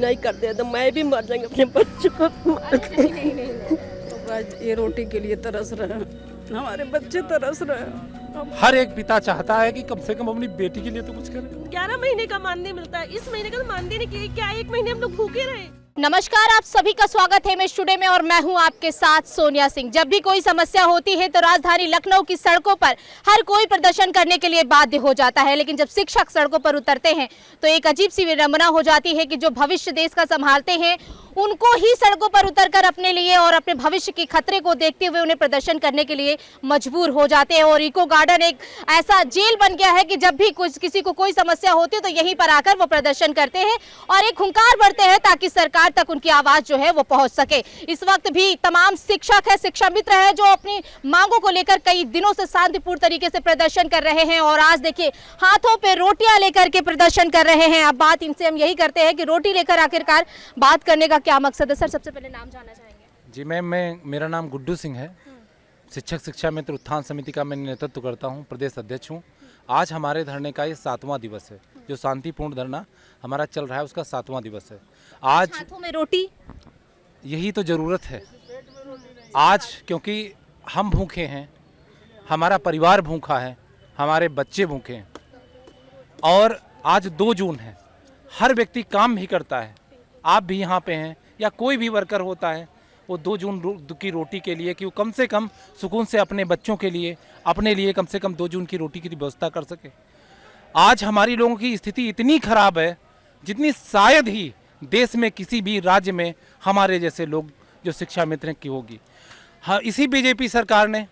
नहीं कर दिया तो मैं भी मर जाएंगे, अपने बच्चों को मार के। तो आज ये रोटी के लिए तरस रहे हैं, हमारे बच्चे तरस रहे हैं। हर एक पिता चाहता है कि कम से कम अपनी बेटी के लिए तो कुछ करे। 11 महीने का मानदेय मिलता है, इस महीने का तो मानदेय नहीं किया, क्या 1 महीने हम लोग भूखे रहे। नमस्कार, आप सभी का स्वागत है एमएस टुडे में और मैं हूं आपके साथ सोनिया सिंह। जब भी कोई समस्या होती है तो राजधानी लखनऊ की सड़कों पर हर कोई प्रदर्शन करने के लिए बाध्य हो जाता है, लेकिन जब शिक्षक सड़कों पर उतरते हैं तो एक अजीब सी विडंबना हो जाती है कि जो भविष्य देश का संभालते हैं उनको ही सड़कों पर उतरकर अपने लिए और अपने भविष्य के खतरे को देखते हुए उन्हें प्रदर्शन करने के लिए मजबूर हो जाते हैं। और इको गार्डन एक ऐसा जेल बन गया है कि जब भी किसी को कोई समस्या होती है तो यहीं पर आकर वो प्रदर्शन करते हैं और एक हुंकार भरते हैं ताकि सरकार तक उनकी आवाज जो है वो पहुंच सके। इस वक्त भी तमाम शिक्षक है, शिक्षा मित्र है जो अपनी मांगों को लेकर कई दिनों से शांतिपूर्ण तरीके से प्रदर्शन कर रहे हैं और आज देखिए हाथों पे रोटियां लेकर के प्रदर्शन कर रहे हैं। अब बात इनसे हम यही करते हैं कि रोटी लेकर आखिरकार बात करने का क्या मकसद है। सर, सबसे पहले नाम जानना चाहेंगे? जी मैम, मेरा नाम गुड्डू सिंह है। शिक्षक शिक्षा मित्र उत्थान समिति का मैं नेतृत्व करता हूं, प्रदेश अध्यक्ष हूं। आज हमारे धरने का ये 7वां दिवस है, जो शांतिपूर्ण धरना हमारा चल रहा है उसका 7वां दिवस है। आज हाथों में रोटी, यही तो ज़रूरत है आज, क्योंकि हम भूखे हैं, हमारा परिवार भूखा है, हमारे बच्चे भूखे हैं। और आज 2 जून है, हर व्यक्ति काम भी करता है, आप भी यहाँ पे हैं या कोई भी वर्कर होता है, वो 2 जून की रोटी के लिए कि वो कम से कम सुकून से अपने बच्चों के लिए, अपने लिए कम से कम 2 जून की रोटी की व्यवस्था कर सके। आज हमारी लोगों की स्थिति इतनी खराब है जितनी शायद ही देश में किसी भी राज्य में हमारे जैसे लोग जो शिक्षा मित्र की होगी। हाँ, इसी बीजेपी सरकार ने,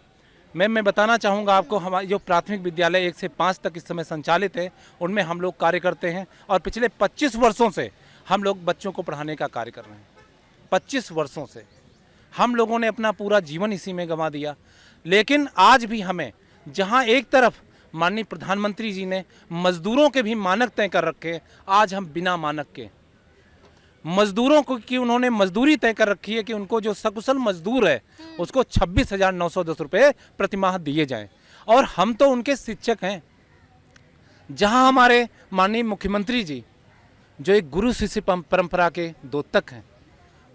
मैं बताना चाहूँगा आपको, हमारे जो प्राथमिक विद्यालय 1 से 5 तक इस समय संचालित है उनमें हम लोग कार्य करते हैं और पिछले 25 वर्षों से हम लोग बच्चों को पढ़ाने का कार्य कर रहे हैं। 25 वर्षों से हम लोगों ने अपना पूरा जीवन इसी में गंवा दिया, लेकिन आज भी हमें, जहां एक तरफ माननीय प्रधानमंत्री जी ने मजदूरों के भी मानक तय कर रखे, आज हम बिना मानक के मजदूरों को की उन्होंने मजदूरी तय कर रखी है कि उनको जो सकुशल मजदूर है उसको 26,910 रुपये प्रतिमाह दिए जाएं। और हम तो उनके शिक्षक हैं। जहां हमारे माननीय मुख्यमंत्री जी जो एक गुरु शिष्य परंपरा के द्योतक हैं,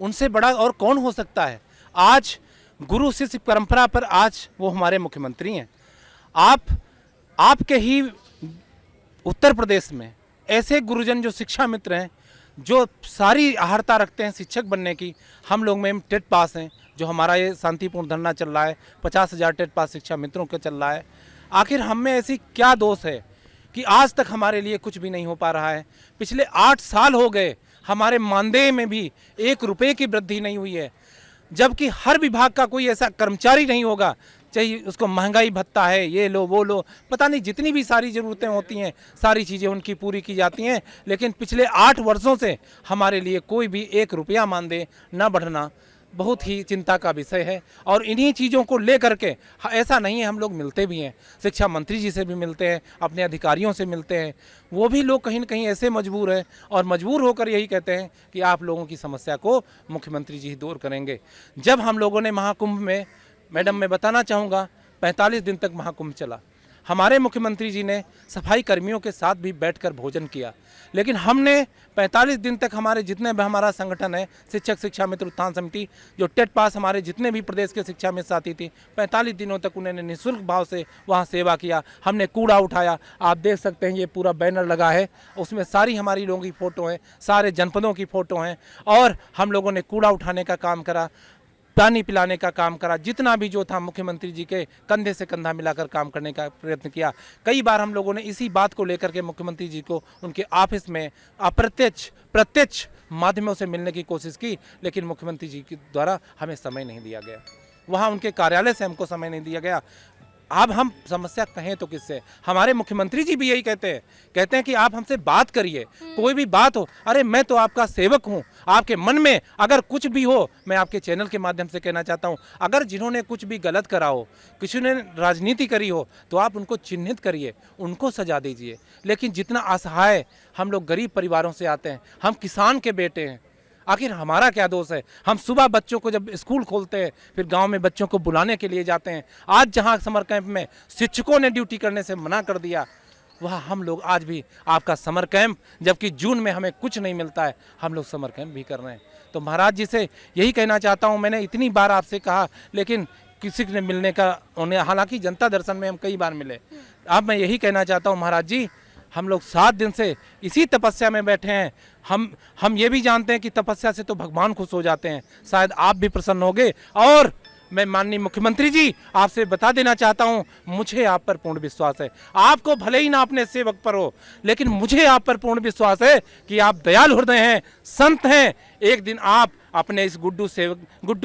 उनसे बड़ा और कौन हो सकता है। आज गुरु शिष्य परंपरा पर आज वो हमारे मुख्यमंत्री हैं। आपके ही उत्तर प्रदेश में ऐसे गुरुजन जो शिक्षा मित्र हैं, जो सारी आहारता रखते हैं शिक्षक बनने की। हम लोग में टेट पास हैं, जो हमारा ये शांतिपूर्ण धरना चल रहा है, 50,000 टेट पास शिक्षा मित्रों का चल रहा है। आखिर हम में ऐसी क्या दोष है कि आज तक हमारे लिए कुछ भी नहीं हो पा रहा है। पिछले 8 साल हो गए, हमारे मानदेय में भी 1 रुपये की वृद्धि नहीं हुई है, जबकि हर विभाग का कोई ऐसा कर्मचारी नहीं होगा, चाहिए उसको महंगाई भत्ता है, ये लो वो लो, पता नहीं जितनी भी सारी ज़रूरतें होती हैं सारी चीज़ें उनकी पूरी की जाती हैं, लेकिन पिछले 8 वर्षों से हमारे लिए कोई भी 1 रुपया मानदेय न बढ़ना बहुत ही चिंता का विषय है। और इन्हीं चीज़ों को लेकर के ऐसा नहीं है, हम लोग मिलते भी हैं, शिक्षा मंत्री जी से भी मिलते हैं, अपने अधिकारियों से मिलते हैं, वो भी लोग कहीं न कहीं ऐसे मजबूर हैं और मजबूर होकर यही कहते हैं कि आप लोगों की समस्या को मुख्यमंत्री जी दूर करेंगे। जब हम लोगों ने महाकुंभ में, मैडम मैं बताना चाहूँगा, 45 दिन तक महाकुंभ चला, हमारे मुख्यमंत्री जी ने सफाई कर्मियों के साथ भी बैठकर भोजन किया, लेकिन हमने 45 दिन तक हमारे जितने भी हमारा संगठन है शिक्षक शिक्षा मित्र उत्थान समिति, जो टेट पास हमारे जितने भी प्रदेश के शिक्षा मित्र साथी थी, 45 दिनों तक उन्होंने निःशुल्क भाव से वहाँ सेवा किया। हमने कूड़ा उठाया, आप देख सकते हैं ये पूरा बैनर लगा है, उसमें सारी हमारी लोगों की फ़ोटो हैं, सारे जनपदों की फ़ोटो हैं, और हम लोगों ने कूड़ा उठाने का काम करा, पानी पिलाने का काम करा, जितना भी जो था मुख्यमंत्री जी के कंधे से कंधा मिलाकर काम करने का प्रयत्न किया। कई बार हम लोगों ने इसी बात को लेकर के मुख्यमंत्री जी को उनके ऑफिस में प्रत्यक्ष माध्यमों से मिलने की कोशिश की, लेकिन मुख्यमंत्री जी के द्वारा हमें समय नहीं दिया गया, वहाँ उनके कार्यालय से हमको समय नहीं दिया गया। अब हम समस्या कहें तो किससे? हमारे मुख्यमंत्री जी भी यही कहते हैं कि आप हमसे बात करिए, कोई भी बात हो। अरे मैं तो आपका सेवक हूँ, आपके मन में अगर कुछ भी हो, मैं आपके चैनल के माध्यम से कहना चाहता हूँ, अगर जिन्होंने कुछ भी गलत करा हो, किसी ने राजनीति करी हो, तो आप उनको चिन्हित करिए, उनको सजा दीजिए। लेकिन जितना असहाय हम लोग गरीब परिवारों से आते हैं, हम किसान के बेटे हैं, आखिर हमारा क्या दोष है? हम सुबह बच्चों को जब स्कूल खोलते हैं, फिर गांव में बच्चों को बुलाने के लिए जाते हैं। आज जहां समर कैंप में शिक्षकों ने ड्यूटी करने से मना कर दिया, वह हम लोग आज भी आपका समर कैंप, जबकि जून में हमें कुछ नहीं मिलता है, हम लोग समर कैंप भी कर रहे हैं। तो महाराज जी से यही कहना चाहता हूँ, मैंने इतनी बार आपसे कहा लेकिन किसी ने मिलने का उन्हें, हालांकि जनता दर्शन में हम कई बार मिले। अब मैं यही कहना चाहता हूँ महाराज जी, हम लोग 7 दिन से इसी तपस्या में बैठे हैं। हम ये भी जानते हैं कि तपस्या से तो भगवान खुश हो जाते हैं, शायद आप भी प्रसन्न होंगे। और मैं माननीय मुख्यमंत्री जी आपसे बता देना चाहता हूं, मुझे आप पर पूर्ण विश्वास है। आपको भले ही ना अपने सेवक पर हो, लेकिन मुझे आप पर पूर्ण विश्वास है कि आप दयालु हृदय हैं, संत हैं। एक दिन आप अपने इस गुड्डू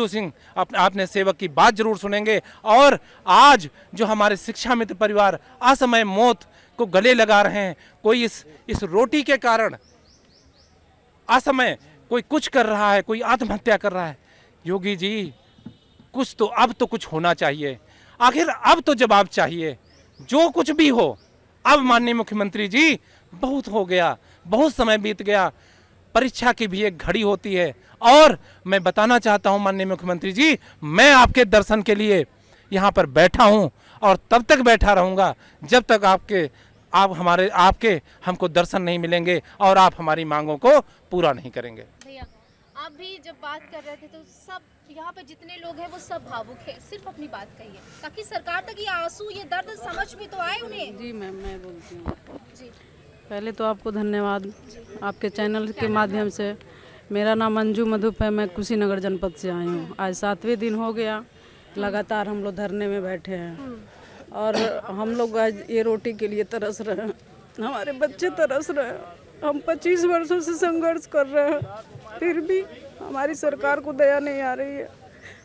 सिंह अपने सेवक की बात जरूर सुनेंगे। और आज जो हमारे शिक्षा मित्र परिवार असमय मौत को गले लगा रहे हैं, कोई इस रोटी के कारण असमय कोई कुछ कर रहा है, कोई आत्महत्या कर रहा है। योगी जी कुछ तो अब तो कुछ होना चाहिए, आखिर अब तो जवाब चाहिए। जो कुछ भी हो, अब माननीय मुख्यमंत्री जी बहुत हो गया, बहुत समय बीत गया, परीक्षा की भी एक घड़ी होती है। और मैं बताना चाहता हूं माननीय मुख्यमंत्री जी, मैं आपके दर्शन के लिए यहाँ पर बैठा हूं और तब तक बैठा रहूंगा जब तक आपके हमको दर्शन नहीं मिलेंगे और आप हमारी मांगों को पूरा नहीं करेंगे। भैया आप भी जब बात कर रहे थे तो सब यहाँ पे जितने लोग हैं वो सब भावुक हैं, सिर्फ अपनी बात कहिए ताकि सरकार तक ये आंसू, ये दर्द समझ में तो आए उन्हें। जी मैम, मैं बोलती हूँ। जी पहले तो आपको धन्यवाद आपके चैनल के माध्यम से। मेरा नाम मंजू मधुप है, मैं कुशीनगर जनपद से आई हूँ। आज 7वें दिन हो गया लगातार हम लोग धरने में बैठे हैं और हम लोग आज ये रोटी के लिए तरस रहे हैं, हमारे बच्चे तरस रहे हैं। हम 25 वर्षों से संघर्ष कर रहे हैं, फिर भी हमारी सरकार को दया नहीं आ रही है।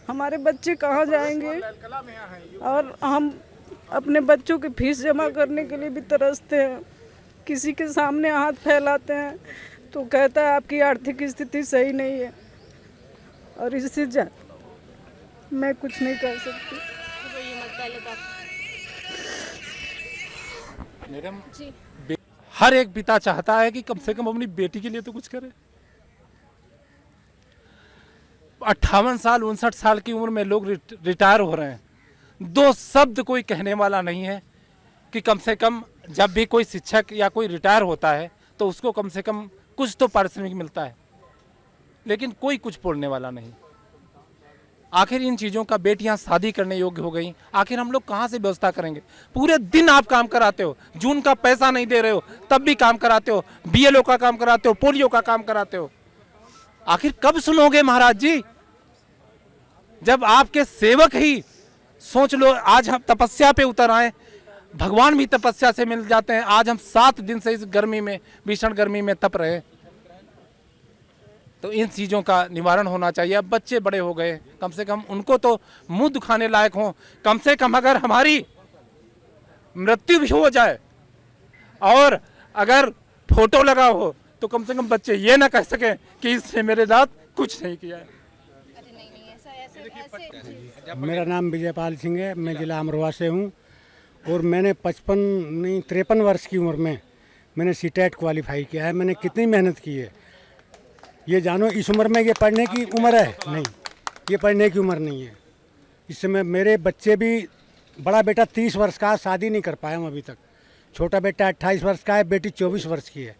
हमारे बच्चे कहाँ जाएंगे? और हम अपने बच्चों की फीस जमा करने के लिए भी तरसते हैं। किसी के सामने हाथ फैलाते हैं तो कहता है आपकी आर्थिक स्थिति सही नहीं है, और इससे मैं कुछ नहीं कर सकती। मैडम हर एक पिता चाहता है कि कम से कम अपनी बेटी के लिए तो कुछ करे। 58 साल 59 साल की उम्र में लोग रिटायर हो रहे हैं। 2 शब्द कोई कहने वाला नहीं है कि कम से कम जब भी कोई शिक्षक या कोई रिटायर होता है तो उसको कम से कम कुछ तो पारिश्रमिक मिलता है, लेकिन कोई कुछ बोलने वाला नहीं। आखिर इन चीज़ों का, बेटियां शादी करने योग्य हो गई, आखिर हम लोग कहाँ से व्यवस्था करेंगे? पूरे दिन आप काम कराते हो, जून का पैसा नहीं दे रहे हो तब भी काम कराते हो, BLO का काम कराते हो, पोलियो का काम कराते हो। आखिर कब सुनोगे महाराज जी? जब आपके सेवक ही, सोच लो, आज हम तपस्या पे उतर आए, भगवान भी तपस्या से मिल जाते हैं। आज हम 7 दिन से इस गर्मी में, भीषण गर्मी में तप रहे। तो इन चीज़ों का निवारण होना चाहिए। अब बच्चे बड़े हो गए, कम से कम उनको तो मुंह दिखाने लायक हो। कम से कम अगर हमारी मृत्यु भी हो जाए और अगर फोटो लगा हो तो कम से कम बच्चे ये ना कह सकें कि इसने मेरे साथ कुछ नहीं किया है। मेरा नाम विजयपाल सिंह है, मैं जिला अमरोहा से हूँ और मैंने 53 वर्ष की उम्र में मैंने CTET क्वालिफाई किया है। मैंने कितनी मेहनत की है ये जानो। इस उम्र में ये पढ़ने की उम्र है नहीं, ये पढ़ने की उम्र नहीं है। इस समय मेरे बच्चे भी, बड़ा बेटा 30 वर्ष का, शादी नहीं कर पाया हूँ अभी तक। छोटा बेटा 28 वर्ष का है, बेटी 24 वर्ष की है।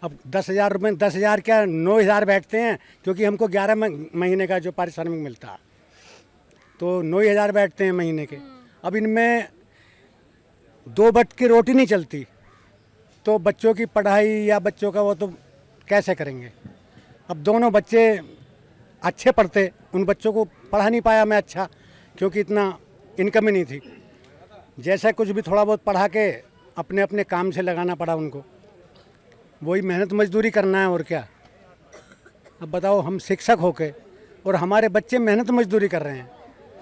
अब 10,000 रुपये, 10,000 क्या 9,000 बैठते हैं, क्योंकि हमको 11 महीने का जो पारिश्रमिक मिलता है तो 9,000 बैठते हैं महीने के। अब इनमें 2 वक्त की रोटी नहीं चलती, तो बच्चों की पढ़ाई या बच्चों का वो तो कैसे करेंगे? अब दोनों बच्चे अच्छे पढ़ते, उन बच्चों को पढ़ा नहीं पाया मैं अच्छा, क्योंकि इतना इनकम ही नहीं थी। जैसा कुछ भी थोड़ा बहुत पढ़ा के अपने अपने काम से लगाना पड़ा उनको, वही मेहनत मजदूरी करना है और क्या। अब बताओ, हम शिक्षक होके और हमारे बच्चे मेहनत मजदूरी कर रहे हैं,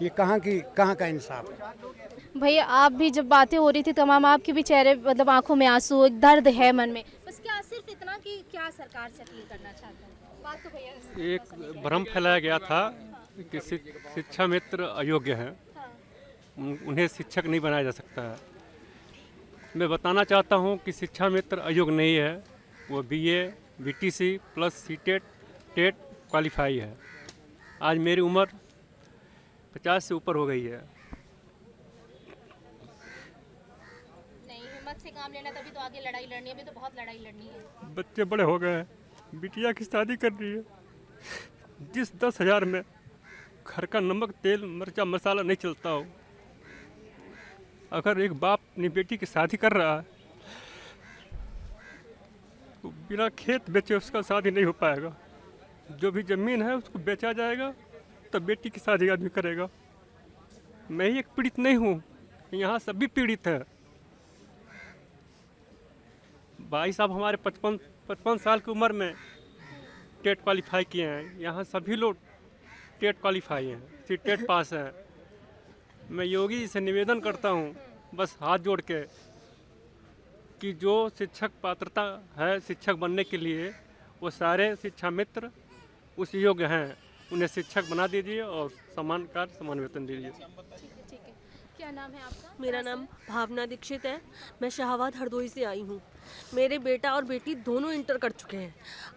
ये कहाँ का इंसाफ है? भैया आप भी जब बातें हो रही थी तमाम, आपके भी चेहरे, मतलब आंखों में आंसू, एक दर्द है मन में। बस क्या सिर्फ इतना कि क्या सरकार से अपील करना चाहते हैं? बात तो भैया, एक भ्रम फैलाया गया था कि शिक्षा मित्र अयोग्य हैं, उन्हें शिक्षक नहीं बनाया जा सकता है। मैं बताना चाहता हूं कि शिक्षा मित्र अयोग्य नहीं है, वो BA BTC plus CTET TET qualify है। आज मेरी उम्र 50 से ऊपर हो गई है। नहीं, हिम्मत से काम काम लेना, तभी तो आगे लड़ाई लड़नी है, अभी तो बहुत लड़ाई लड़नी है। बच्चे बड़े हो गए हैं, बिटिया की शादी कर रही है। जिस 10,000 में घर का नमक तेल मिर्चा मसाला नहीं चलता हो, अगर एक बाप अपनी बेटी की शादी कर रहा है तो बिना खेत बेचे उसका शादी नहीं हो पाएगा। जो भी ज़मीन है उसको बेचा जाएगा तब बेटी की शादी आदमी करेगा। मैं ही एक पीड़ित नहीं हूँ, यहाँ सभी पीड़ित हैं। भाई साहब हमारे 55 साल की उम्र में टेट क्वालिफाई किए हैं, यहाँ सभी लोग टेट क्वालिफाई हैं, टेट पास हैं। मैं योगी जी से निवेदन करता हूँ बस हाथ जोड़ के कि जो शिक्षक पात्रता है शिक्षक बनने के लिए, वो सारे शिक्षा मित्र उस योग्य हैं, उन्हें शिक्षक बना दीजिए और समान कार्य समान वेतन दीजिए। ठीक है, क्या नाम है आपका? मेरा नाम भावना दीक्षित है। मैं शाहबाद हरदोई से आई हूँ। मेरे बेटा और बेटी दोनों इंटर कर चुके हैं।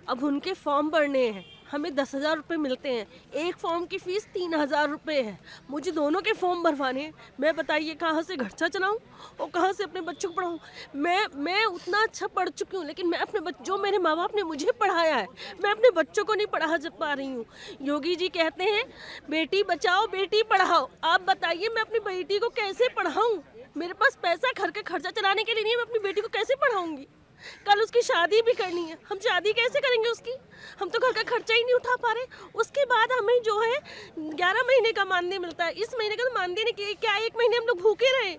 अब उनके फॉर्म भरने हैं। हमें 10,000 रुपये मिलते हैं। एक फॉर्म की फ़ीस 3,000 रुपये है। मुझे दोनों के फॉर्म भरवाने हैं। मैं बताइए कहाँ से खर्चा चलाऊँ और कहाँ से अपने बच्चों को पढ़ाऊँ। मैं उतना अच्छा पढ़ चुकी हूँ, लेकिन मैं अपने जो मेरे माँ बाप ने मुझे पढ़ाया है, मैं अपने बच्चों को नहीं पढ़ा पा रही हूँ। योगी जी कहते हैं बेटी बचाओ बेटी पढ़ाओ। आप बताइए मैं अपनी बेटी को कैसे पढ़ाऊँ? मेरे पास पैसा घर का खर्चा चलाने के लिए नहीं है। मैं अपनी बेटी को कैसे पढ़ाऊँगी? कल उसकी शादी भी करनी है। हम शादी कैसे करेंगे उसकी? हम तो घर का खर्चा ही नहीं उठा पा रहे। उसके बाद हमें जो है 11 महीने का मानदेय मिलता है। इस महीने का तो मानदेय नहीं, क्या 1 महीने हम लोग भूखे रहे?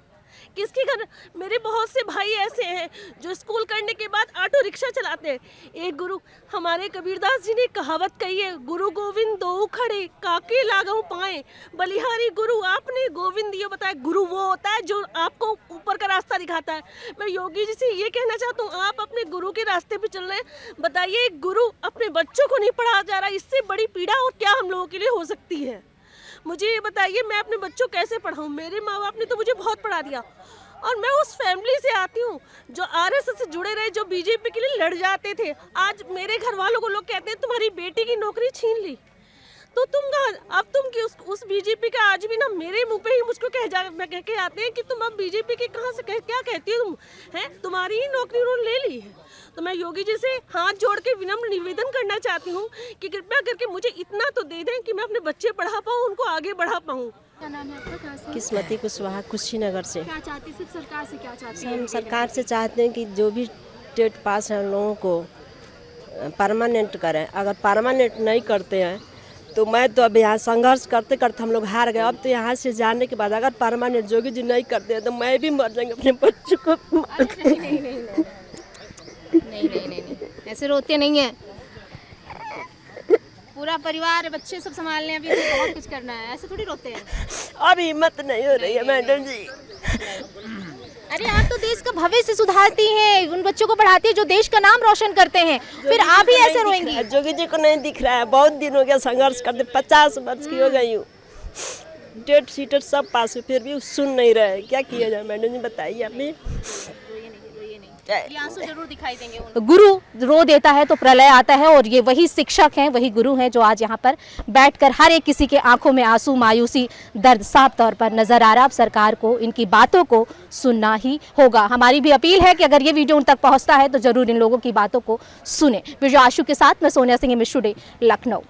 किसके घर? मेरे बहुत से भाई ऐसे हैं जो स्कूल करने के बाद ऑटो रिक्शा चलाते हैं। एक गुरु हमारे कबीरदास जी ने कहावत कही है, गुरु गोविंद दो खड़े काके लागू पाए। बलिहारी गुरु आपने गोविंद ये बताया। गुरु वो होता है जो आपको ऊपर का रास्ता दिखाता है। मैं योगी जी से ये कहना चाहता हूँ, आप अपने गुरु के रास्ते पे चल रहे हैं। बताइए गुरु अपने बच्चों को नहीं पढ़ाया जा रहा, इससे बड़ी पीड़ा और क्या हम लोगों के लिए हो सकती है? मुझे ये बताइए मैं अपने बच्चों कैसे पढ़ाऊँ? मेरे माँ बाप ने तो मुझे बहुत पढ़ा दिया और मैं उस फैमिली से आती हूँ जो आरएसएस से जुड़े रहे, जो बीजेपी के लिए लड़ जाते थे। आज मेरे घर वालों को लोग कहते हैं तुम्हारी बेटी की नौकरी छीन ली, तो तुम कहाँ? अब तुम की उस बीजेपी का आज भी ना मेरे मुंह पे ही मुझको कह के आते हैं कि तुम अब बीजेपी के कहाँ से क्या कहती हो तुम? हैं, तुम्हारी ही नौकरी उन्होंने ले ली है। तो मैं योगी जी से हाथ जोड़ के विनम्र निवेदन करना चाहती हूँ कि कृपया करके मुझे इतना तो दे दें कि मैं अपने बच्चे पढ़ा पाऊँ, उनको आगे बढ़ा पाऊँ। क्या नाम है आपका? कहाँ से? किस्मती कुशवाहा कुशीनगर से। क्या चाहती सिर्फ सरकार से क्या चाहती है? हम सरकार से चाहते हैं कि जो भी टेट पास हैं लोगों को परमानेंट करें। अगर परमानेंट नहीं करते हैं तो मैं तो अब यहाँ संघर्ष करते करते हम लोग हार गए। अब तो यहाँ से जाने के बाद अगर परमानेंट योगी जी नहीं करते हैं तो मैं भी मर जाएंगे अपने बच्चों को। नहीं, ऐसे रोते नहीं है। पूरा परिवार बच्चे सब संभालने, अभी तो बहुत कुछ करना है, ऐसे थोड़ी रोते हैं। अब हिम्मत नहीं हो रही है मैडम जी। अरे आप तो देश का भविष्य सुधारती हैं, उन बच्चों को पढ़ाती है जो देश का नाम रोशन करते हैं, फिर आप ही ऐसे रोएंगी? जोगी जी को नहीं दिख रहा है। बहुत दिन हो गया संघर्ष करते, 50 वर्ष की हो गई हूँ। टेट सीटेट सब पास है, फिर भी सुन नहीं रहे। क्या किया जाए मैडम जी बताइए अभी। ये आंसू जरूर दिखाई देंगे। गुरु रो देता है तो प्रलय आता है, और ये वही शिक्षक हैं, वही गुरु हैं जो आज यहाँ पर बैठकर हर एक किसी के आंखों में आंसू, मायूसी, दर्द साफ तौर पर नजर आ रहा। अब सरकार को इनकी बातों को सुनना ही होगा। हमारी भी अपील है कि अगर ये वीडियो उन तक पहुँचता है तो जरूर इन लोगों की बातों को सुने। वीडियो आशु के साथ मैं सोनिया सिंह, मिस टुडे, लखनऊ।